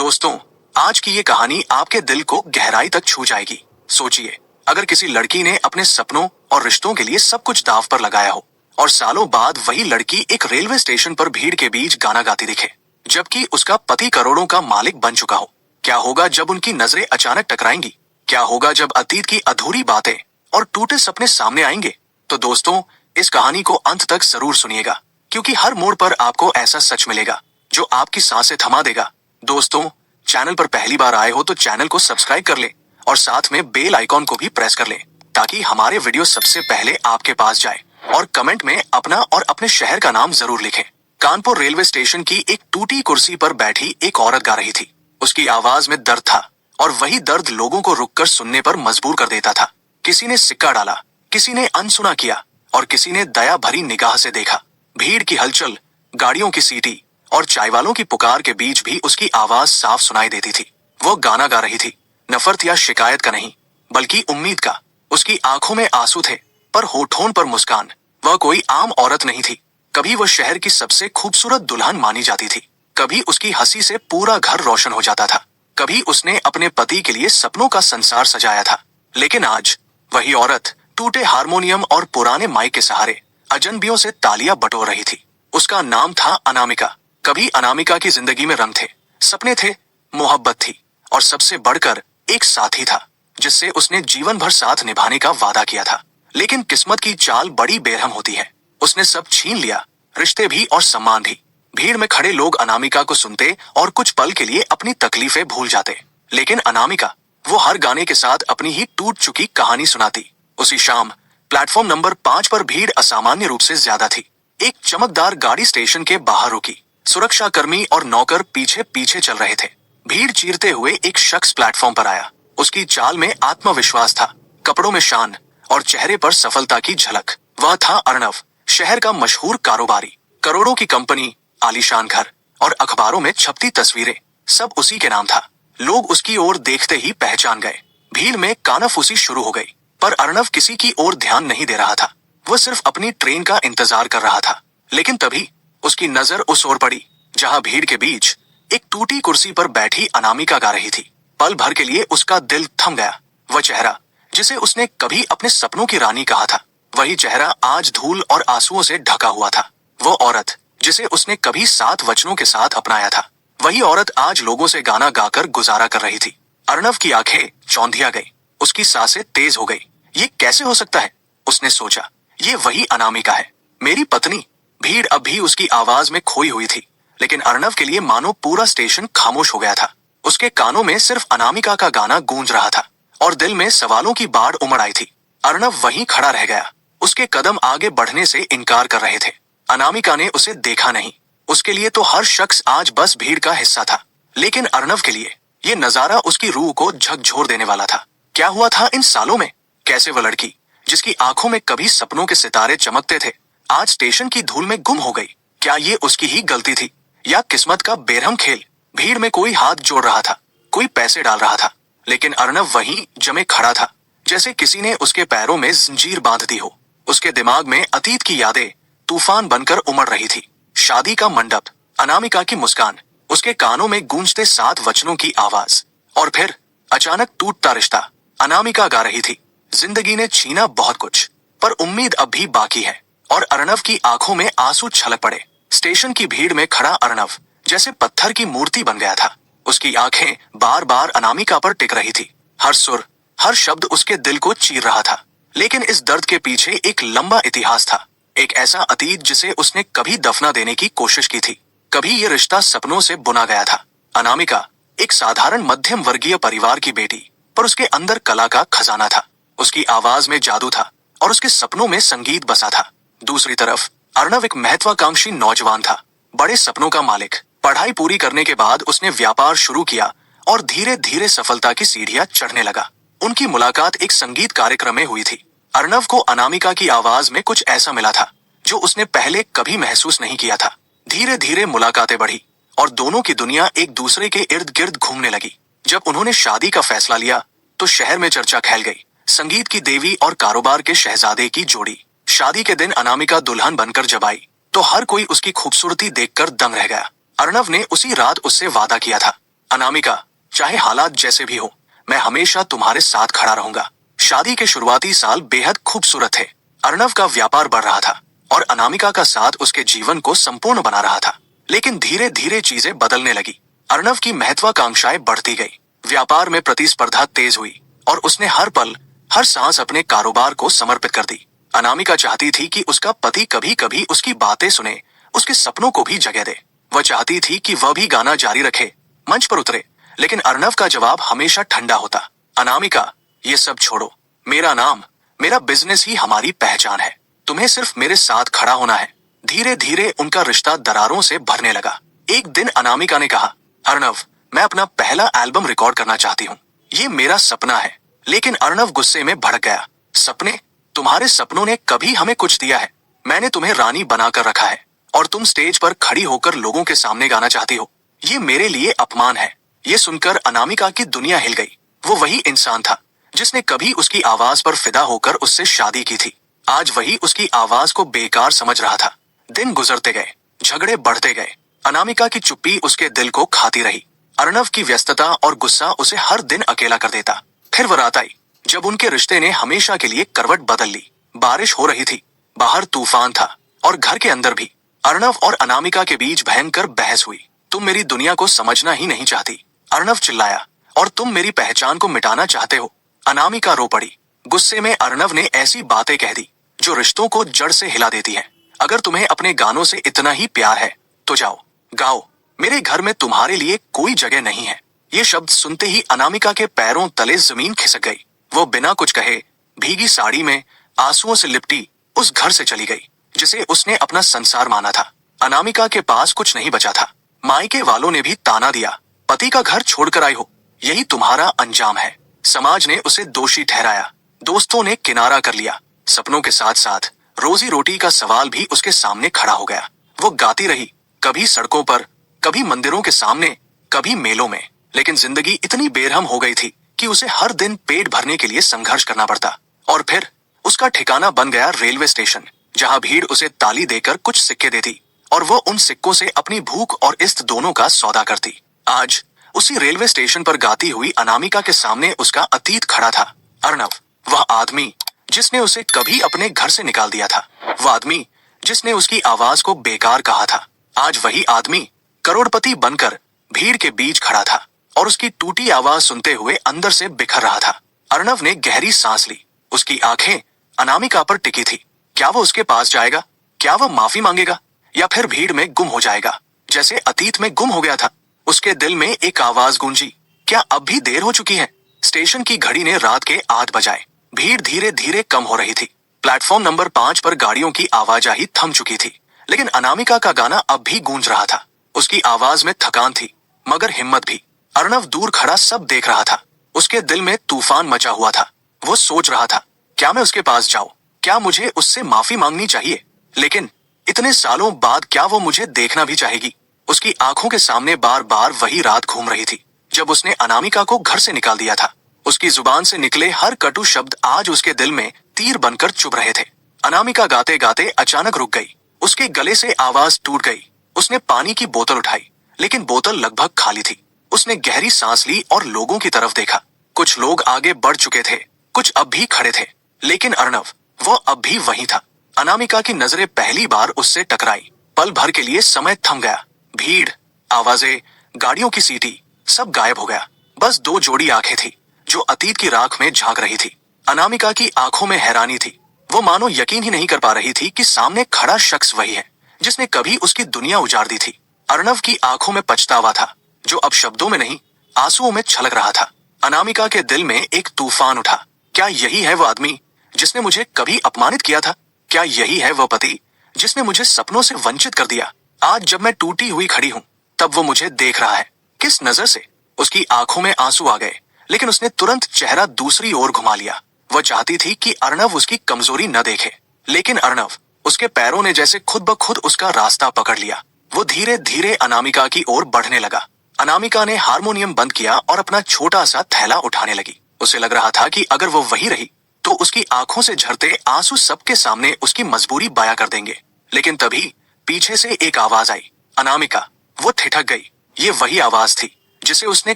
दोस्तों, आज की ये कहानी आपके दिल को गहराई तक छू जाएगी। सोचिए, अगर किसी लड़की ने अपने सपनों और रिश्तों के लिए सब कुछ दांव पर लगाया हो और सालों बाद वही लड़की एक रेलवे स्टेशन पर भीड़ के बीच गाना गाती दिखे, जबकि उसका पति करोड़ों का मालिक बन चुका हो। क्या होगा जब उनकी नजरें अचानक टकराएंगी? क्या होगा जब अतीत की अधूरी बातें और टूटे सपने सामने आएंगे? तो दोस्तों, इस कहानी को अंत तक जरूर सुनिएगा, क्योंकि हर मोड़ पर आपको ऐसा सच मिलेगा जो आपकी सांसें थमा देगा। दोस्तों, चैनल पर पहली बार आए हो तो चैनल को सब्सक्राइब कर ले और साथ में बेल आइकॉन को भी प्रेस कर ले, ताकि हमारे वीडियो सबसे पहले आपके पास जाए। और कमेंट में अपना और अपने शहर का नाम जरूर लिखें। कानपुर रेलवे स्टेशन की एक टूटी कुर्सी पर बैठी एक औरत गा रही थी। उसकी आवाज में दर्द था और वही दर्द लोगों को रुककर सुनने पर मजबूर कर देता था। किसी ने सिक्का डाला, किसी ने अनसुना किया और किसी ने दया भरी निगाह से देखा। भीड़ की हलचल, गाड़ियों की सीटी और चाय वालों की पुकार के बीच भी उसकी आवाज साफ सुनाई देती थी। वो गाना गा रही थी, नफरत या शिकायत का नहीं, बल्कि उम्मीद का। उसकी आंखों में आंसू थे, पर होठों पर मुस्कान। वह कोई आम औरत नहीं थी। कभी वह शहर की सबसे खूबसूरत दुल्हन मानी जाती थी, कभी उसकी हंसी से पूरा घर रोशन हो जाता था, कभी उसने अपने पति के लिए सपनों का संसार सजाया था। लेकिन आज वही औरत टूटे हारमोनियम और पुराने माइक के सहारे अजनबियों से तालियां बटोर रही थी। उसका नाम था अनामिका। कभी अनामिका की जिंदगी में रंग थे, सपने थे, मोहब्बत थी और सबसे बढ़कर एक साथी था जिससे उसने जीवन भर साथ निभाने का वादा किया था। लेकिन किस्मत की चाल बड़ी बेरहम होती है। उसने सब छीन लिया, रिश्ते भी और सम्मान भी। भीड़ में खड़े लोग अनामिका को सुनते और कुछ पल के लिए अपनी तकलीफें भूल जाते। लेकिन अनामिका, वो हर गाने के साथ अपनी ही टूट चुकी कहानी सुनाती। उसी शाम प्लेटफॉर्म नंबर 5 पर भीड़ असामान्य रूप से ज्यादा थी। एक चमकदार गाड़ी स्टेशन के बाहर रुकी। सुरक्षाकर्मी और नौकर पीछे पीछे चल रहे थे। भीड़ चीरते हुए एक शख्स प्लेटफॉर्म पर आया। उसकी चाल में आत्मविश्वास था, कपड़ों में शान और चेहरे पर सफलता की झलक। वह था अर्णव, शहर का मशहूर कारोबारी। करोड़ों की कंपनी, आलीशान घर और अखबारों में छपती तस्वीरें, सब उसी के नाम था। लोग उसकी ओर देखते ही पहचान गए। भीड़ में कानाफूसी शुरू हो गई, पर अर्णव किसी की ओर ध्यान नहीं दे रहा था। वह सिर्फ अपनी ट्रेन का इंतजार कर रहा था। लेकिन तभी उसकी नजर उस ओर पड़ी जहां भीड़ के बीच एक टूटी कुर्सी पर बैठी अनामिका गा रही थी। पल भर के लिए उसका दिल थम गया। वह चेहरा जिसे उसने कभी अपने सपनों की रानी कहा था, वही चेहरा आज धूल और आंसुओं से ढका हुआ था। वो औरत जिसे उसने कभी 7 वचनों के साथ अपनाया था, वही औरत आज लोगों से गाना गाकर गुजारा कर रही थी। अर्णव की आंखें चौंधिया गई, उसकी सांसें तेज हो गई। ये कैसे हो सकता है, उसने सोचा। ये वही अनामिका है, मेरी पत्नी। भीड़ अब भी उसकी आवाज में खोई हुई थी, लेकिन अर्णव के लिए मानो पूरा स्टेशन खामोश हो गया था। उसके कानों में सिर्फ अनामिका का गाना गूंज रहा था और दिल में सवालों की बाढ़ उमड़ आई थी। अर्णव वहीं खड़ा रह गया। उसके कदम आगे बढ़ने से इनकार कर रहे थे। अनामिका ने उसे देखा नहीं। उसके लिए तो हर शख्स आज बस भीड़ का हिस्सा था, लेकिन अर्णव के लिए ये नजारा उसकी रूह को झकझोर देने वाला था। क्या हुआ था इन सालों में? कैसे वह लड़की जिसकी आंखों में कभी सपनों के सितारे चमकते थे, आज स्टेशन की धूल में गुम हो गई? क्या ये उसकी ही गलती थी या किस्मत का बेरहम खेल? भीड़ में कोई हाथ जोड़ रहा था, कोई पैसे डाल रहा था, लेकिन अर्णव वहीं जमे खड़ा था, जैसे किसी ने उसके पैरों में जंजीर बांध दी हो। उसके दिमाग में अतीत की यादें तूफान बनकर उमड़ रही थी। शादी का मंडप, अनामिका की मुस्कान, उसके कानों में गूंजते 7 वचनों की आवाज, और फिर अचानक टूटता रिश्ता। अनामिका गा रही थी, जिंदगी ने छीना बहुत कुछ, पर उम्मीद अब भी बाकी है। और अर्णव की आंखों में आंसू छलक पड़े। स्टेशन की भीड़ में खड़ा अर्णव जैसे पत्थर की मूर्ति बन गया था। उसकी आंखें बार बार अनामिका पर टिक रही थी। हर सुर, हर शब्द उसके दिल को चीर रहा था। लेकिन इस दर्द के पीछे एक लंबा इतिहास था, एक ऐसा अतीत जिसे उसने कभी दफना देने की कोशिश की थी। कभी ये रिश्ता सपनों से बुना गया था। अनामिका एक साधारण मध्यम वर्गीय परिवार की बेटी, पर उसके अंदर कला का खजाना था। उसकी आवाज में जादू था और उसके सपनों में संगीत बसा था। दूसरी तरफ अर्णव एक महत्वाकांक्षी नौजवान था, बड़े सपनों का मालिक। पढ़ाई पूरी करने के बाद उसने व्यापार शुरू किया और धीरे धीरे सफलता की सीढ़ियां चढ़ने लगा। उनकी मुलाकात एक संगीत कार्यक्रम में हुई थी। अर्णव को अनामिका की आवाज में कुछ ऐसा मिला था जो उसने पहले कभी महसूस नहीं किया था। धीरे धीरे मुलाकातें बढ़ी और दोनों की दुनिया एक दूसरे के इर्द गिर्द घूमने लगी। जब उन्होंने शादी का फैसला लिया तो शहर में चर्चा फैल गई। संगीत की देवी और कारोबार के शहजादे की जोड़ी। शादी के दिन अनामिका दुल्हन बनकर जब आई तो हर कोई उसकी खूबसूरती देखकर दंग रह गया। अर्णव ने उसी रात उससे वादा किया था, अनामिका, चाहे हालात जैसे भी हो, मैं हमेशा तुम्हारे साथ खड़ा रहूंगा। शादी के शुरुआती साल बेहद खूबसूरत थे। अर्णव का व्यापार बढ़ रहा था और अनामिका का साथ उसके जीवन को संपूर्ण बना रहा था। लेकिन धीरे धीरे चीजें बदलने लगी। अर्णव की महत्वाकांक्षाएं बढ़ती गई, व्यापार में प्रतिस्पर्धा तेज हुई और उसने हर पल, हर सांस अपने कारोबार को समर्पित कर दी। अनामिका चाहती थी कि उसका पति कभी कभी उसकी बातें सुने, उसके सपनों को भी जगह दे। वह चाहती थी कि वह भी गाना जारी रखे, मंच पर उतरे, लेकिन अर्णव का जवाब हमेशा ठंडा होता। अनामिका, ये सब छोड़ो, मेरा नाम, मेरा बिजनेस ही हमारी पहचान है। तुम्हें सिर्फ मेरे साथ खड़ा होना है। धीरे धीरे उनका रिश्ता दरारों से भरने लगा। एक दिन अनामिका ने कहा, अर्णव, मैं अपना पहला एल्बम रिकॉर्ड करना चाहती हूँ। ये मेरा सपना है। लेकिन अर्णव गुस्से में भड़क गया। सपने? तुम्हारे सपनों ने कभी हमें कुछ दिया है? मैंने तुम्हें रानी बनाकर रखा है और तुम स्टेज पर खड़ी होकर लोगों के सामने गाना चाहती हो। ये मेरे लिए अपमान है। ये सुनकर अनामिका की दुनिया हिल गई। वो वही इंसान था जिसने कभी उसकी आवाज पर फिदा होकर उससे शादी की थी। आज वही उसकी आवाज को बेकार समझ रहा था। दिन गुजरते गए, झगड़े बढ़ते गए। अनामिका की चुप्पी उसके दिल को खाती रही। अर्णव की व्यस्तता और गुस्सा उसे हर दिन अकेला कर देता। फिर वो रात आई जब उनके रिश्ते ने हमेशा के लिए करवट बदल ली। बारिश हो रही थी, बाहर तूफान था और घर के अंदर भी। अर्णव और अनामिका के बीच भयंकर बहस हुई। तुम मेरी दुनिया को समझना ही नहीं चाहती, अर्णव चिल्लाया, और तुम मेरी पहचान को मिटाना चाहते हो। अनामिका रो पड़ी। गुस्से में अर्णव ने ऐसी बातें कह दी जो रिश्तों को जड़ से हिला देती है। अगर तुम्हें अपने गानों से इतना ही प्यार है तो जाओ, गाओ। मेरे घर में तुम्हारे लिए कोई जगह नहीं है। ये शब्द सुनते ही अनामिका के पैरों तले जमीन खिसक गई। वो बिना कुछ कहे, भीगी साड़ी में, आंसुओं से लिपटी उस घर से चली गई जिसे उसने अपना संसार माना था। अनामिका के पास कुछ नहीं बचा था। मायके वालों ने भी ताना दिया, पति का घर छोड़कर आई हो, यही तुम्हारा अंजाम है। समाज ने उसे दोषी ठहराया, दोस्तों ने किनारा कर लिया। सपनों के साथ साथ रोजी रोटी का सवाल भी उसके सामने खड़ा हो गया। वो गाती रही, कभी सड़कों पर, कभी मंदिरों के सामने, कभी मेलों में। लेकिन जिंदगी इतनी बेरहम हो गई थी कि उसे हर दिन पेट भरने के लिए संघर्ष करना पड़ता। और फिर उसका ठिकाना बन गया रेलवे स्टेशन, जहां भीड़ उसे ताली देकर कुछ सिक्के देती और वो उन सिक्कों से अपनी भूख और इष्ट दोनों का सौदा करती। आज उसी रेलवे स्टेशन पर गाती हुई अनामिका के सामने उसका अतीत खड़ा था। अर्णव, वह आदमी जिसने उसे कभी अपने घर से निकाल दिया था, वह आदमी जिसने उसकी आवाज को बेकार कहा था, आज वही आदमी करोड़पति बनकर भीड़ के बीच खड़ा था और उसकी टूटी आवाज सुनते हुए अंदर से बिखर रहा था। अर्णव ने गहरी सांस ली। उसकी आंखें अनामिका पर टिकी थी। क्या वो उसके पास जाएगा? क्या वो माफी मांगेगा या फिर भीड़ में गुम हो जाएगा जैसे अतीत में गुम हो गया था? उसके दिल में एक आवाज गूंजी, क्या अब भी देर हो चुकी है? स्टेशन की घड़ी ने रात के 8 बजाए। भीड़ धीरे धीरे कम हो रही थी। प्लेटफॉर्म नंबर 5 पर गाड़ियों की आवाजाही थम चुकी थी, लेकिन अनामिका का गाना अब भी गूंज रहा था। उसकी आवाज में थकान थी मगर हिम्मत भी। अर्णव दूर खड़ा सब देख रहा था। उसके दिल में तूफान मचा हुआ था। वो सोच रहा था, क्या मैं उसके पास जाऊं? क्या मुझे उससे माफी मांगनी चाहिए? लेकिन इतने सालों बाद क्या वो मुझे देखना भी चाहेगी? उसकी आंखों के सामने बार बार वही रात घूम रही थी जब उसने अनामिका को घर से निकाल दिया था। उसकी जुबान से निकले हर कटु शब्द आज उसके दिल में तीर बनकर चुभ रहे थे। अनामिका गाते गाते अचानक रुक गई। उसके गले से आवाज टूट गई। उसने पानी की बोतल उठाई, लेकिन बोतल लगभग खाली थी। उसने गहरी सांस ली और लोगों की तरफ देखा। कुछ लोग आगे बढ़ चुके थे, कुछ अब भी खड़े थे, लेकिन अर्णव, वो अब भी वही था। अनामिका की नजरें पहली बार उससे टकराई। पल भर के लिए समय थम गया। भीड़, आवाजें, गाड़ियों की सीटी, सब गायब हो गया। बस 2 जोड़ी आंखें थी जो अतीत की राख में झांक रही थी। अनामिका की आंखों में हैरानी थी। वो मानो यकीन ही नहीं कर पा रही थी कि सामने खड़ा शख्स वही है जिसने कभी उसकी दुनिया उजाड़ दी थी। अर्णव की आंखों में पछतावा था जो अब शब्दों में नहीं, आंसुओं में छलक रहा था। अनामिका के दिल में एक तूफान उठा। क्या यही है वो आदमी जिसने मुझे कभी अपमानित किया था? क्या यही है वो पति जिसने मुझे सपनों से वंचित कर दिया? आज जब मैं टूटी हुई खड़ी हूँ तब वो मुझे देख रहा है। किस नजर से? उसकी आंखों में आंसू आ गए, लेकिन उसने तुरंत चेहरा दूसरी ओर घुमा लिया। वह चाहती थी कि अर्णव उसकी कमजोरी न देखे, लेकिन अर्णव, उसके पैरों ने जैसे खुद ब खुद उसका रास्ता पकड़ लिया। वो धीरे धीरे अनामिका की ओर बढ़ने लगा। अनामिका ने हारमोनियम बंद किया और अपना छोटा सा थैला उठाने लगी। उसे लग रहा था कि अगर वो वही रही तो उसकी आंखों से झरते आंसू सबके सामने उसकी मजबूरी बयां कर देंगे। लेकिन तभी पीछे से एक आवाज आई, अनामिका। वो ठिठक गई। ये वही आवाज थी जिसे उसने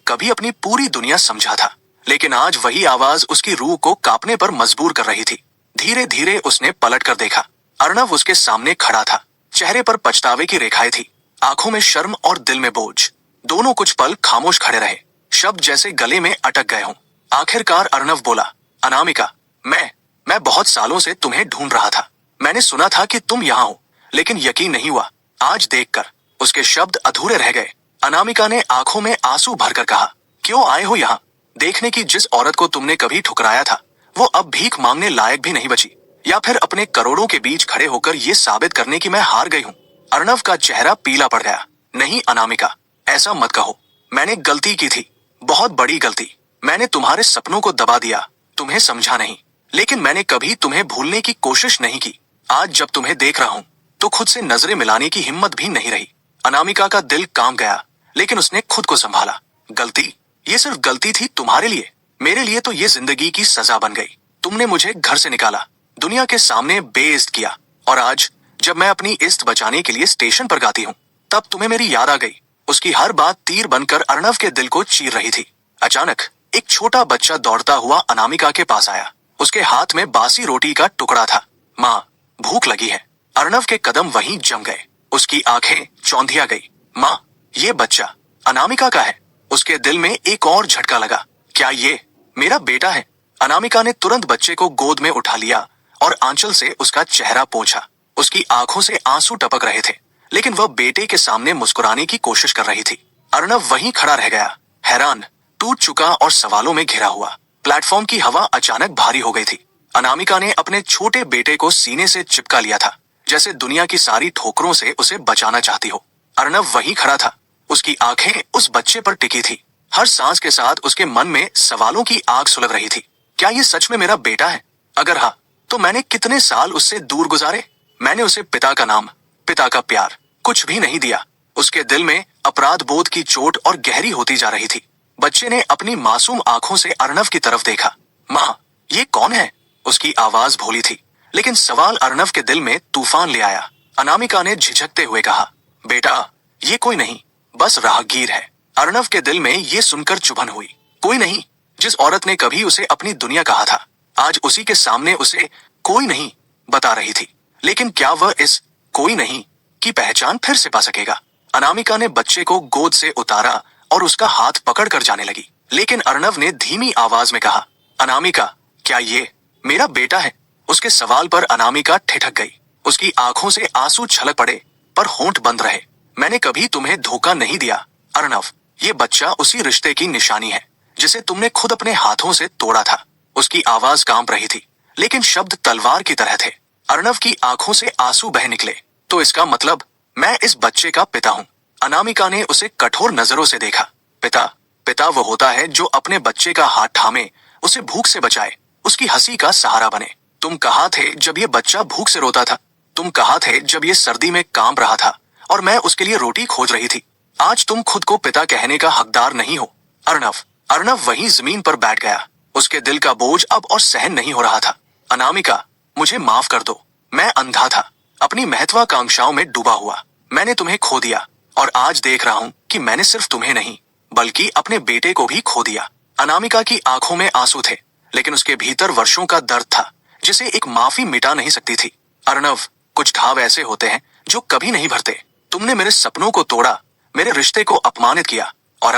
कभी अपनी पूरी दुनिया समझा था। लेकिन आज वही आवाज उसकी रूह को कांपने पर मजबूर कर रही थी। धीरे धीरे उसने पलट कर देखा। अर्णव उसके सामने खड़ा था। चेहरे पर पछतावे की रेखाएं थी, आंखों में शर्म और दिल में बोझ। दोनों कुछ पल खामोश खड़े रहे, शब्द जैसे गले में अटक गए हों। आखिरकार अर्णव बोला, अनामिका, मैं बहुत सालों से तुम्हें ढूंढ रहा था। मैंने सुना था कि तुम यहाँ हो, लेकिन यकीन नहीं हुआ आज देखकर। उसके शब्द अधूरे रह गए। अनामिका ने आंखों में आंसू भरकर कहा, क्यों आए हो यहाँ? देखने की जिस औरत को तुमने कभी ठुकराया था, वो अब भीख मांगने लायक भी नहीं बची, या फिर अपने करोड़ों के बीच खड़े होकर ये साबित करने की मैं हार गई हूँ। अर्णव का चेहरा पीला पड़ गया। नहीं अनामिका, ऐसा मत कहो। मैंने गलती की थी, बहुत बड़ी गलती। मैंने तुम्हारे सपनों को दबा दिया, तुम्हें समझा नहीं। लेकिन मैंने कभी तुम्हें भूलने की कोशिश नहीं की। आज जब तुम्हें देख रहा हूं तो खुद से नजरें मिलाने की हिम्मत भी नहीं रही। अनामिका का दिल कांप गया, लेकिन उसने खुद को संभाला। गलती? ये सिर्फ गलती थी तुम्हारे लिए, मेरे लिए तो ये जिंदगी की सजा बन गई। तुमने मुझे घर से निकाला, दुनिया के सामने बेइज्जत किया, और आज जब मैं अपनी इज्जत बचाने के लिए स्टेशन पर गाती हूँ, तब तुम्हें मेरी याद आ गई। उसकी हर बात तीर बनकर अर्णव के दिल को चीर रही थी। अचानक एक छोटा बच्चा दौड़ता हुआ अनामिका के पास आया। उसके हाथ में बासी रोटी का टुकड़ा था। माँ, भूख लगी है। अर्णव के कदम वहीं जम गए। उसकी आंखें चौंधिया गई। माँ, ये बच्चा अनामिका का है। उसके दिल में एक और झटका लगा। क्या ये मेरा बेटा है? अनामिका ने तुरंत बच्चे को गोद में उठा लिया और आंचल से उसका चेहरा पोंछा। उसकी आंखों से आंसू टपक रहे थे, लेकिन वह बेटे के सामने मुस्कुराने की कोशिश कर रही थी। अर्णव वहीं खड़ा रह गया, हैरान, टूट चुका और सवालों में घिरा हुआ। प्लेटफॉर्म की हवा अचानक भारी हो गई थी। अनामिका ने अपने छोटे बेटे को सीने से चिपका लिया था, जैसे दुनिया की सारी ठोकरों से उसे बचाना चाहती हो। अर्णव वहीं खड़ा था, उसकी आंखें उस बच्चे पर टिकी थी। हर सांस के साथ उसके मन में सवालों की आग सुलग रही थी। क्या ये सच में मेरा बेटा है? अगर हाँ, तो मैंने कितने साल उससे दूर गुजारे? मैंने उसे पिता का नाम, पिता का प्यार कुछ भी नहीं दिया। उसके दिल में अपराध बोध की चोट और गहरी होती जा रही थी। बच्चे ने अपनी मासूम आंखों से अर्णव की तरफ देखा। माँ, ये कौन है? उसकी आवाज भोली थी, लेकिन सवाल अर्णव के दिल में तूफान ले आया। अनामिका ने झिझकते हुए कहा, बेटा, ये कोई नहीं, बस राहगीर है। अर्णव के दिल में ये सुनकर चुभन हुई। कोई नहीं? जिस औरत ने कभी उसे अपनी दुनिया कहा था, आज उसी के सामने उसे कोई नहीं बता रही थी। लेकिन क्या वह इस कोई नहीं की पहचान फिर से पा सकेगा? अनामिका ने बच्चे को गोद से उतारा और उसका हाथ पकड़कर जाने लगी। लेकिन अर्णव ने धीमी आवाज में कहा, अनामिका, क्या ये मेरा बेटा है? उसके सवाल पर अनामिका ठिठक गई। उसकी आंखों से आंसू छलक पड़े, पर होंठ बंद रहे। मैंने कभी तुम्हें धोखा नहीं दिया अर्णव। ये बच्चा उसी रिश्ते की निशानी है जिसे तुमने खुद अपने हाथों से तोड़ा था। उसकी आवाज कांप रही थी, लेकिन शब्द तलवार की तरह थे। अर्णव की आंखों से आंसू बह निकले। तो इसका मतलब मैं इस बच्चे का पिता हूँ? अनामिका ने उसे कठोर नजरों से देखा। पिता वो होता है जो अपने बच्चे का हाथ थामे, उसे भूख से बचाए, उसकी हंसी का सहारा बने। तुम कहाँ थे जब ये बच्चा भूख से रोता था? तुम कहाँ थे जब ये सर्दी में कांप रहा था और मैं उसके लिए रोटी खोज रही थी? आज तुम खुद को पिता कहने का हकदार नहीं हो। अर्णव वहीं जमीन पर बैठ गया। उसके दिल का बोझ अब और सहन नहीं हो रहा था। अनामिका, मुझे माफ कर दो। मैं अंधा था, अपनी महत्वाकांक्षाओं में डूबा हुआ। मैंने तुम्हें खो दिया, और आज देख रहा हूँ कि मैंने सिर्फ तुम्हें नहीं, बल्कि अपने बेटे को भी खो दिया। अनामिका की आंखों में आंसू थे, लेकिन उसके भीतर वर्षों का दर्द था, जिसे एक माफी मिटा नहीं सकती थी। अर्णव, कुछ घाव ऐसे होते हैं जो कभी नहीं भरते। तुमने मेरे सपनों को तोड़ा, मेरे रिश्ते को अपमानित किया, और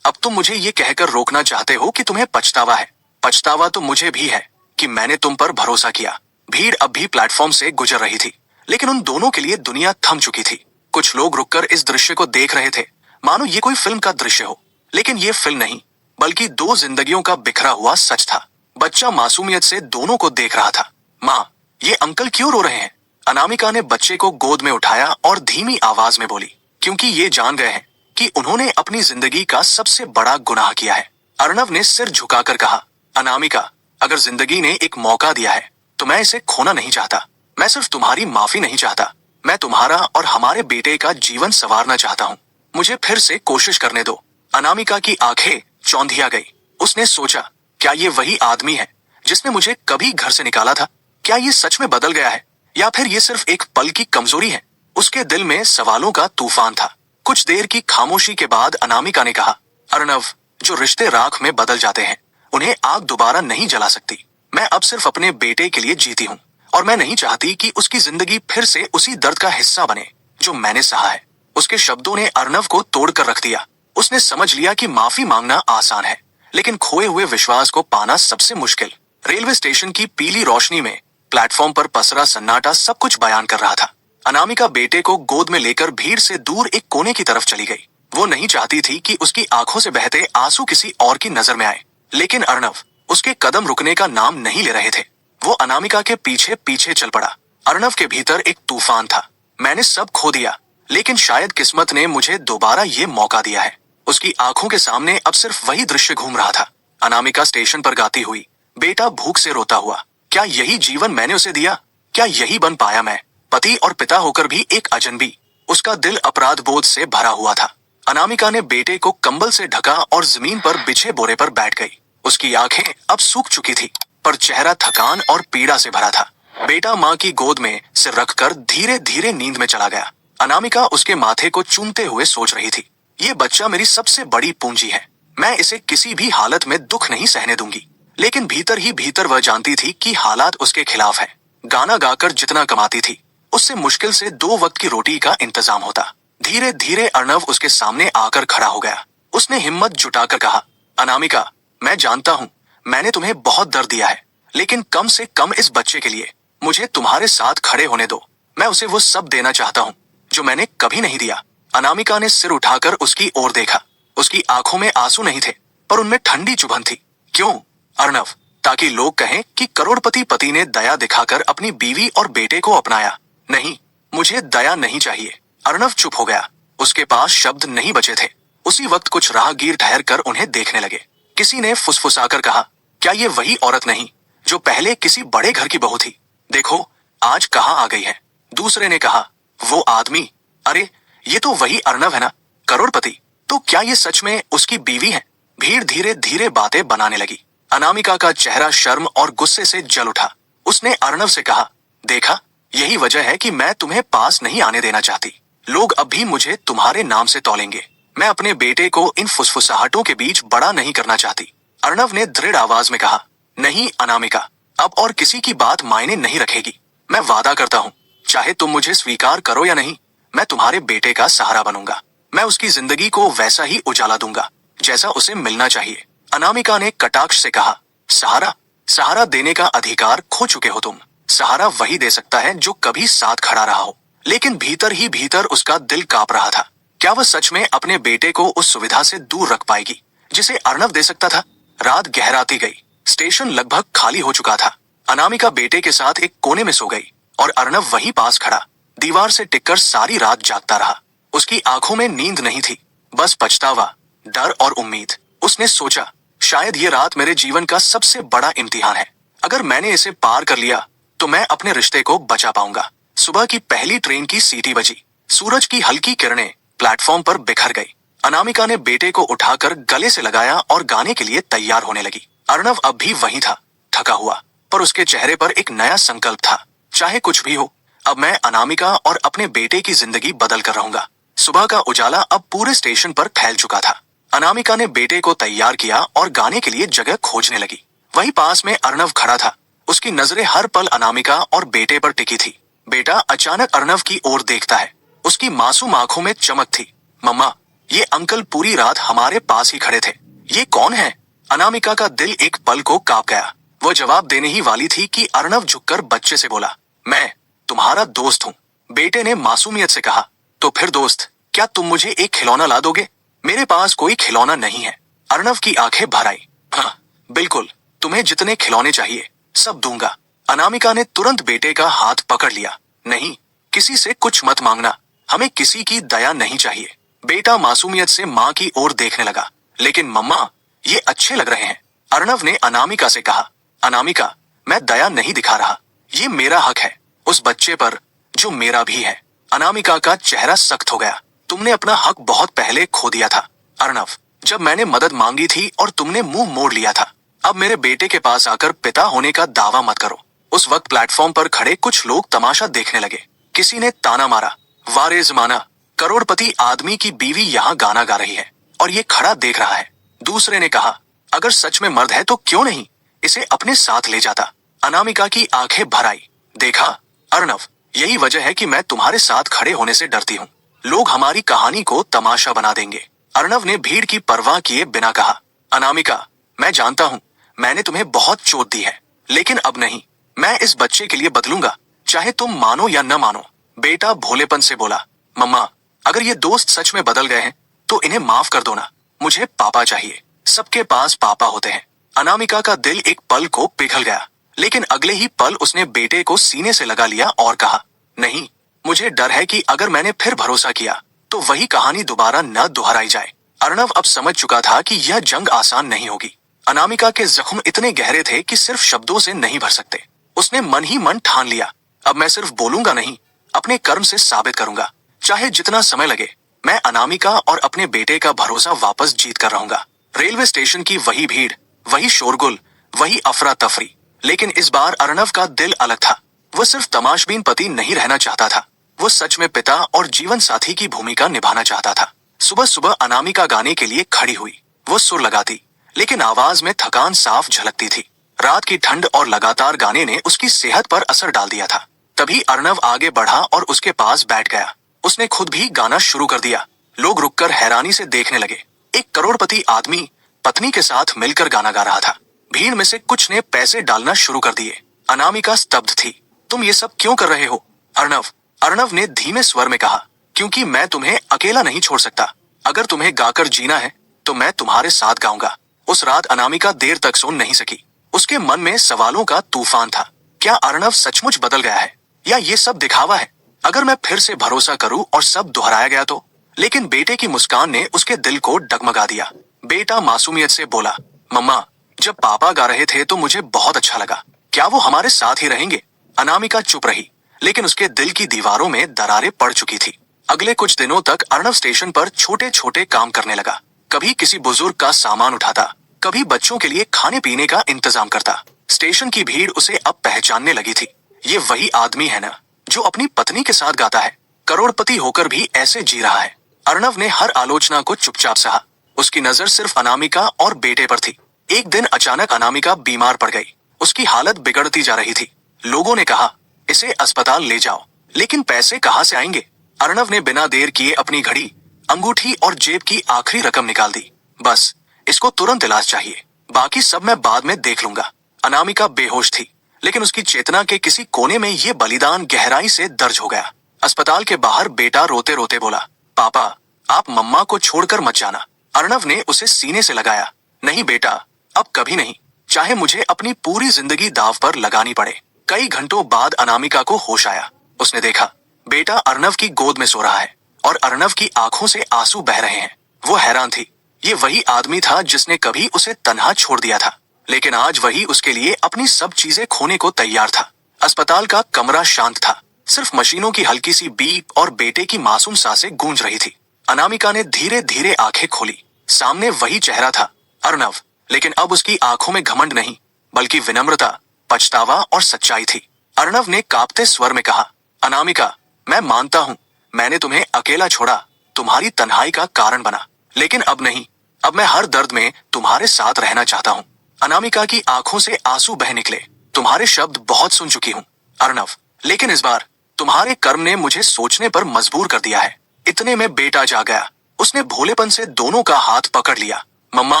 अब तुम मुझे ये कहकर रोकना चाहते हो कि तुम्हें पछतावा है। पछतावा तो मुझे भी है कि मैंने तुम पर भरोसा किया। भीड़ अब भी प्लेटफॉर्म से गुजर रही थी, लेकिन उन दोनों के लिए दुनिया थम चुकी थी। कुछ लोग रुककर इस दृश्य को देख रहे थे, मानो ये कोई फिल्म का दृश्य हो। लेकिन ये फिल्म नहीं, बल्कि दो जिंदगियों का बिखरा हुआ सच था। बच्चा मासूमियत से दोनों को देख रहा था। माँ, ये अंकल क्यों रो रहे हैं? अनामिका ने बच्चे को गोद में उठाया और धीमी आवाज में बोली, क्योंकि ये जान गए हैं कि उन्होंने अपनी जिंदगी का सबसे बड़ा गुनाह किया है। अर्णव ने सिर झुकाकर कहा, अनामिका, अगर जिंदगी ने एक मौका दिया है तो मैं इसे खोना नहीं चाहता। मैं सिर्फ तुम्हारी माफी नहीं चाहता, मैं तुम्हारा और हमारे बेटे का जीवन संवारना चाहता हूँ। मुझे फिर से कोशिश करने दो। अनामिका की आंखें चौंधिया गई। उसने सोचा, क्या ये वही आदमी है जिसने मुझे कभी घर से निकाला था? क्या ये सच में बदल गया है, या फिर ये सिर्फ एक पल की कमजोरी है? उसके दिल में सवालों का तूफान था। कुछ देर की खामोशी के बाद अनामिका ने कहा, अर्नव, जो रिश्ते राख में बदल जाते हैं उन्हें आग दोबारा नहीं जला सकती। मैं अब सिर्फ अपने बेटे के लिए जीती हूँ और मैं नहीं चाहती कि उसकी जिंदगी फिर से उसी दर्द का हिस्सा बने जो मैंने सहा है। उसके शब्दों ने अर्नव को तोड़कर रख दिया। उसने समझ लिया कि माफी मांगना आसान है, लेकिन खोए हुए विश्वास को पाना सबसे मुश्किल। रेलवे स्टेशन की पीली रोशनी में प्लेटफॉर्म पर पसरा सन्नाटा सब कुछ बयान कर रहा था। अनामिका बेटे को गोद में लेकर भीड़ से दूर एक कोने की तरफ चली गई। वो नहीं चाहती थी कि उसकी आंखों से बहते आंसू किसी और की नजर में आए, लेकिन अर्नव उसके कदम रुकने का नाम नहीं ले रहे थे। वो अनामिका के पीछे पीछे चल पड़ा। अर्नव के भीतर एक तूफान था। मैंने सब खो दिया, लेकिन शायद किस्मत ने मुझे दोबारा ये मौका दिया है। उसकी आंखों के सामने अब सिर्फ वही दृश्य घूम रहा था। अनामिका स्टेशन पर गाती हुई, बेटा भूख से रोता हुआ। क्या यही जीवन मैंने उसे दिया? क्या यही बन पाया मैं? पति और पिता होकर भी एक अजनबी। उसका दिल अपराध बोध से भरा हुआ था। अनामिका ने बेटे को कंबल से ढका और जमीन पर बिछे बोरे पर बैठ गई। उसकी आंखें अब सूख चुकी थी, पर चेहरा थकान और पीड़ा से भरा था। बेटा माँ की गोद में सिर रखकर धीरे धीरे नींद में चला गया। अनामिका उसके माथे को चूमते हुए सोच रही थी, ये बच्चा मेरी सबसे बड़ी पूंजी है। मैं इसे किसी भी हालत में दुख नहीं सहने दूंगी। लेकिन भीतर ही भीतर वह जानती थी कि हालात उसके खिलाफ है। गाना गाकर जितना कमाती थी, उससे मुश्किल से 2 वक्त की रोटी का इंतजाम होता। धीरे धीरे अर्नव उसके सामने आकर खड़ा हो गया। उसने हिम्मत जुटाकर कहा, अनामिका, मैं जानता हूँ मैंने तुम्हें बहुत दर्द दिया है, लेकिन कम से कम इस बच्चे के लिए मुझे तुम्हारे साथ खड़े होने दो। मैं उसे वो सब देना चाहता हूँ जो मैंने कभी नहीं दिया। अनामिका ने सिर उठाकर उसकी ओर देखा। उसकी आंखों में आंसू नहीं थे, पर उनमें ठंडी चुभन थी। क्यों अर्नव? ताकि लोग कहें कि करोड़पति पति ने दया दिखाकर अपनी बीवी और बेटे को अपनाया। नहीं, मुझे दया नहीं चाहिए। अर्नव चुप हो गया। उसके पास शब्द नहीं बचे थे। उसी वक्त कुछ राहगीर ठहर कर उन्हें देखने लगे। किसी ने फुसफुसाकर कहा, क्या ये वही औरत नहीं जो पहले किसी बड़े घर की बहू थी? देखो आज कहाँ आ गई है। दूसरे ने कहा, वो आदमी, अरे ये तो वही अर्नव है ना, करोड़पति। तो क्या ये सच में उसकी बीवी है? भीड़ धीरे धीरे बातें बनाने लगी। अनामिका का चेहरा शर्म और गुस्से से जल उठा। उसने अर्नव से कहा, देखा, यही वजह है कि मैं तुम्हें पास नहीं आने देना चाहती। लोग अब भी मुझे तुम्हारे नाम से तौलेंगे। मैं अपने बेटे को इन फुसफुसाहटों के बीच बड़ा नहीं करना चाहती। अर्नव ने दृढ़ आवाज में कहा, नहीं अनामिका, अब और किसी की बात मायने नहीं रखेगी। मैं वादा करता हूँ, चाहे तुम मुझे स्वीकार करो या नहीं, मैं तुम्हारे बेटे का सहारा बनूंगा। मैं उसकी जिंदगी को वैसा ही उजाला दूंगा जैसा उसे मिलना चाहिए। अनामिका ने कटाक्ष से कहा, सहारा? सहारा देने का अधिकार खो चुके हो तुम। सहारा वही दे सकता है जो कभी साथ खड़ा रहा हो। लेकिन भीतर ही भीतर उसका दिल कांप रहा था। क्या वह सच में अपने बेटे को उस सुविधा से दूर रख पाएगी जिसे अर्नव दे सकता था? रात गहराती गई। स्टेशन लगभग खाली हो चुका था। अनामिका बेटे के साथ एक कोने में सो गई और अर्नव वहीं पास खड़ा दीवार से टिककर सारी रात जागता रहा। उसकी आंखों में नींद नहीं थी, बस पछतावा, डर और उम्मीद। उसने सोचा, शायद ये रात मेरे जीवन का सबसे बड़ा इम्तिहान है। अगर मैंने इसे पार कर लिया तो मैं अपने रिश्ते को बचा पाऊंगा। सुबह की पहली ट्रेन की सीटी बजी। सूरज की हल्की किरणें प्लेटफॉर्म पर बिखर गई। अनामिका ने बेटे को उठाकर गले से लगाया और गाने के लिए तैयार होने लगी। अर्नव अब भी वहीं था, थका हुआ, पर उसके चेहरे पर एक नया संकल्प था। चाहे कुछ भी हो, अब मैं अनामिका और अपने बेटे की जिंदगी बदल कर रहूंगा। सुबह का उजाला अब पूरे स्टेशन पर फैल चुका था। अनामिका ने बेटे को तैयार किया और गाने के लिए जगह खोजने लगी। वहीं पास में अर्नव खड़ा था। उसकी नजरें हर पल अनामिका और बेटे पर टिकी थी। बेटा अचानक अर्नव की ओर देखता है। उसकी मासूम आंखों में चमक थी। मम्मा, ये अंकल पूरी रात हमारे पास ही खड़े थे। ये कौन है? अनामिका का दिल एक पल को कांप गया। वो जवाब देने ही वाली थी कि अर्नव झुककर बच्चे से बोला, मैं तुम्हारा दोस्त हूँ। बेटे ने मासूमियत से कहा, तो फिर दोस्त, क्या तुम मुझे एक खिलौना ला दोगे? मेरे पास कोई खिलौना नहीं है। अर्नव की आंखें भर आई। हाँ बिल्कुल, तुम्हें जितने खिलौने चाहिए सब दूंगा। अनामिका ने तुरंत बेटे का हाथ पकड़ लिया। नहीं, किसी से कुछ मत मांगना, हमें किसी की दया नहीं चाहिए। बेटा मासूमियत से माँ की ओर देखने लगा। लेकिन मम्मा, ये अच्छे लग रहे हैं। अर्नव ने अनामिका से कहा, अनामिका, मैं दया नहीं दिखा रहा, ये मेरा हक है उस बच्चे पर जो मेरा भी है। अनामिका का चेहरा सख्त हो गया। तुमने अपना हक बहुत पहले खो दिया था अर्नव, जब मैंने मदद मांगी थी और तुमने मुंह मोड़ लिया था। अब मेरे बेटे के पास आकर पिता होने का दावा मत करो। उस वक्त प्लेटफॉर्म पर खड़े कुछ लोग तमाशा देखने लगे। किसी ने ताना मारा, वारे जमाना, करोड़पति आदमी की बीवी यहाँ गाना गा रही है। और ये खड़ा देख रहा है। दूसरे ने कहा, अगर सच में मर्द है तो क्यों नहीं इसे अपने साथ ले जाता। अनामिका की आंखें भर आई। देखा अर्णव, यही वजह है कि मैं तुम्हारे साथ खड़े होने से डरती हूँ। लोग हमारी कहानी को तमाशा बना देंगे। अर्णव ने भीड़ की परवाह किए बिना कहा, अनामिका, मैं जानता हूँ मैंने तुम्हें बहुत चोट दी है, लेकिन अब नहीं। मैं इस बच्चे के लिए बदलूंगा, चाहे तुम मानो या न मानो। बेटा भोलेपन से बोला, मम्मा, अगर ये दोस्त सच में बदल गए हैं तो इन्हें माफ कर दो ना। मुझे पापा चाहिए। सबके पास पापा होते हैं। अनामिका का दिल एक पल को पिघल गया, लेकिन अगले ही पल उसने बेटे को सीने से लगा लिया और कहा, नहीं, मुझे डर है कि अगर मैंने फिर भरोसा किया तो वही कहानी दोबारा न दोहराई जाए। अर्णव अब समझ चुका था कि यह जंग आसान नहीं होगी। अनामिका के जख्म इतने गहरे थे कि सिर्फ शब्दों से नहीं भर सकते। उसने मन ही मन ठान लिया, अब मैं सिर्फ बोलूंगा नहीं, अपने कर्म से साबित करूंगा। चाहे जितना समय लगे, मैं अनामिका और अपने बेटे का भरोसा वापस जीत कर रहूंगा। रेलवे स्टेशन की वही भीड़, वही शोरगुल, वही अफरा तफरी, लेकिन इस बार अर्णव का दिल अलग था। वह सिर्फ तमाशबीन पति नहीं रहना चाहता था, वो सच में पिता और जीवन साथी की भूमिका निभाना चाहता था। सुबह सुबह अनामिका गाने के लिए खड़ी हुई। वो सुर लगाती, लेकिन आवाज में थकान साफ झलकती थी। रात की ठंड और लगातार गाने ने उसकी सेहत पर असर डाल दिया था। तभी अर्णव आगे बढ़ा और उसके पास बैठ गया। उसने खुद भी गाना शुरू कर दिया। लोग रुककर हैरानी से देखने लगे। एक करोड़पति आदमी पत्नी के साथ मिलकर गाना गा रहा था। भीड़ में से कुछ ने पैसे डालना शुरू कर दिए। अनामिका स्तब्ध थी। तुम ये सब क्यों कर रहे हो अर्णव ने धीमे स्वर में कहा, क्योंकि मैं तुम्हें अकेला नहीं छोड़ सकता। अगर तुम्हें गाकर जीना है तो मैं तुम्हारे साथ गाऊंगा। उस रात अनामिका देर तक सो नहीं सकी। उसके मन में सवालों का तूफान था। क्या अर्णव सचमुच बदल गया है या ये सब दिखावा है? अगर मैं फिर से भरोसा करूं और सब दोहराया गया तो? लेकिन बेटे की मुस्कान ने उसके दिल को डगमगा दिया। बेटा मासूमियत से बोला, मम्मा, जब पापा गा रहे थे तो मुझे बहुत अच्छा लगा। क्या वो हमारे साथ ही रहेंगे? अनामिका चुप रही, लेकिन उसके दिल की दीवारों में दरारें पड़ चुकी थी। अगले कुछ दिनों तक अर्णव स्टेशन पर छोटे छोटे काम करने लगा। कभी किसी बुजुर्ग का सामान उठाता, कभी बच्चों के लिए खाने पीने का इंतजाम करता। स्टेशन की भीड़ उसे अब पहचानने लगी थी। ये वही आदमी है ना, जो अपनी पत्नी के साथ गाता है, करोड़पति होकर भी ऐसे जी रहा है। अर्णव ने हर आलोचना को चुपचाप सहा। उसकी नजर सिर्फ अनामिका और बेटे पर थी। एक दिन अचानक अनामिका बीमार पड़ गई। उसकी हालत बिगड़ती जा रही थी। लोगों ने कहा, इसे अस्पताल ले जाओ, लेकिन पैसे कहाँ से आएंगे? अर्णव ने बिना देर किए अपनी घड़ी, अंगूठी और जेब की आखिरी रकम निकाल दी। बस, इसको तुरंत इलाज चाहिए, बाकी सब मैं बाद में देख लूंगा। अनामिका बेहोश थी, लेकिन उसकी चेतना के किसी कोने में ये बलिदान गहराई से दर्ज हो गया। अस्पताल के बाहर बेटा रोते रोते बोला, पापा, आप मम्मा को छोड़कर मत जाना। अर्णव ने उसे सीने से लगाया। नहीं बेटा, अब कभी नहीं, चाहे मुझे अपनी पूरी जिंदगी दांव पर लगानी पड़े। कई घंटों बाद अनामिका को होश आया। उसने देखा बेटा अर्णव की गोद में सो रहा है और अर्णव की आंखों से आंसू बह रहे हैं। वो हैरान थी। ये वही आदमी था जिसने कभी उसे तन्हा छोड़ दिया था, लेकिन आज वही उसके लिए अपनी सब चीजें खोने को तैयार था। अस्पताल का कमरा शांत था। सिर्फ मशीनों की हल्की सी बीप और बेटे की मासूम सांसें गूंज रही थी। अनामिका ने धीरे धीरे आंखें खोली। सामने वही चेहरा था, अर्णव, लेकिन अब उसकी आंखों में घमंड नहीं, बल्कि विनम्रता, पछतावा और सच्चाई थी। अर्णव ने कांपते स्वर में कहा, अनामिका, मैं मानता हूँ मैंने तुम्हें अकेला छोड़ा, तुम्हारी तन्हाई का कारण बना, लेकिन अब नहीं। अब मैं हर दर्द में तुम्हारे साथ रहना चाहता हूँ। अनामिका की आंखों से आंसू बह निकले। तुम्हारे शब्द बहुत सुन चुकी हूँ अर्णव, लेकिन इस बार तुम्हारे कर्म ने मुझे सोचने पर मजबूर कर दिया है। इतने में बेटा जाग गया। उसने भोलेपन से दोनों का हाथ पकड़ लिया। मम्मा,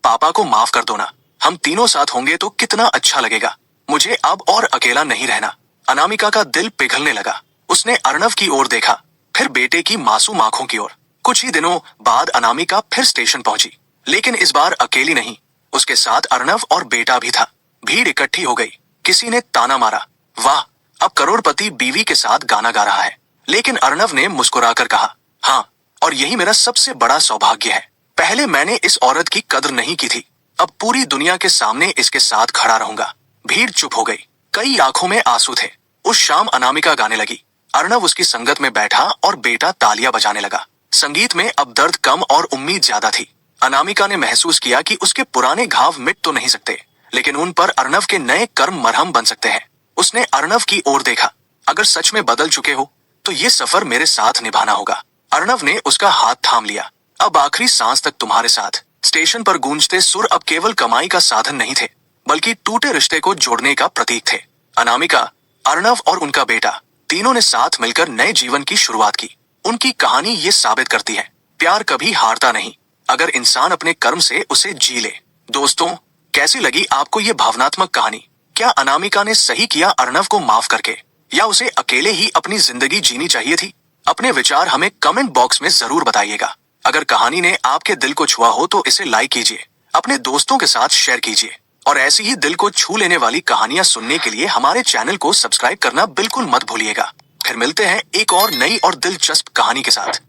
पापा को माफ कर दो ना, हम तीनों साथ होंगे तो कितना अच्छा लगेगा। मुझे अब और अकेला नहीं रहना। अनामिका का दिल पिघलने लगा। उसने अर्णव की ओर देखा, फिर बेटे की मासूम आंखों की ओर। कुछ ही दिनों बाद अनामिका फिर स्टेशन पहुंची, लेकिन इस बार अकेली नहीं, उसके साथ अर्णव और बेटा भी था। भीड़ इकट्ठी हो गई। किसी ने ताना मारा, वाह, अब करोड़पति बीवी के साथ गाना गा रहा है। लेकिन अर्णव ने मुस्कुराकर कहा, हाँ, और यही मेरा सबसे बड़ा सौभाग्य है। पहले मैंने इस औरत की कद्र नहीं की थी, अब पूरी दुनिया के सामने इसके साथ खड़ा रहूंगा। भीड़ चुप हो गई। कई आंखों में आंसू थे। उस शाम अनामिका गाने लगी। अर्णव उसकी संगत में बैठा और बेटा तालियां बजाने लगा। संगीत में अब दर्द कम और उम्मीद ज्यादा थी। अनामिका ने महसूस किया कि उसके पुराने घाव मिट तो नहीं सकते, लेकिन उन पर अर्णव के नए कर्म मरहम बन सकते हैं। उसने अर्णव की ओर देखा। अगर सच में बदल चुके हो तो ये सफर मेरे साथ निभाना होगा। अर्णव ने उसका हाथ थाम लिया। अब आखिरी सांस तक तुम्हारे साथ। स्टेशन पर गूंजते सुर अब केवल कमाई का साधन नहीं थे, बल्कि टूटे रिश्ते को जोड़ने का प्रतीक थे। अनामिका, अर्णव और उनका बेटा, तीनों ने साथ मिलकर नए जीवन की शुरुआत की। उनकी कहानी ये साबित करती है, प्यार कभी हारता नहीं, अगर इंसान अपने कर्म से उसे जी ले। दोस्तों, कैसी लगी आपको ये भावनात्मक कहानी? क्या अनामिका ने सही किया अर्णव को माफ करके, या उसे अकेले ही अपनी जिंदगी जीनी चाहिए थी? अपने विचार हमें कमेंट बॉक्स में जरूर बताइएगा। अगर कहानी ने आपके दिल को छुआ हो तो इसे लाइक कीजिए, अपने दोस्तों के साथ शेयर कीजिए, और ऐसी ही दिल को छू लेने वाली कहानियां सुनने के लिए हमारे चैनल को सब्सक्राइब करना बिल्कुल मत भूलिएगा। फिर मिलते हैं एक और नई और दिलचस्प कहानी के साथ।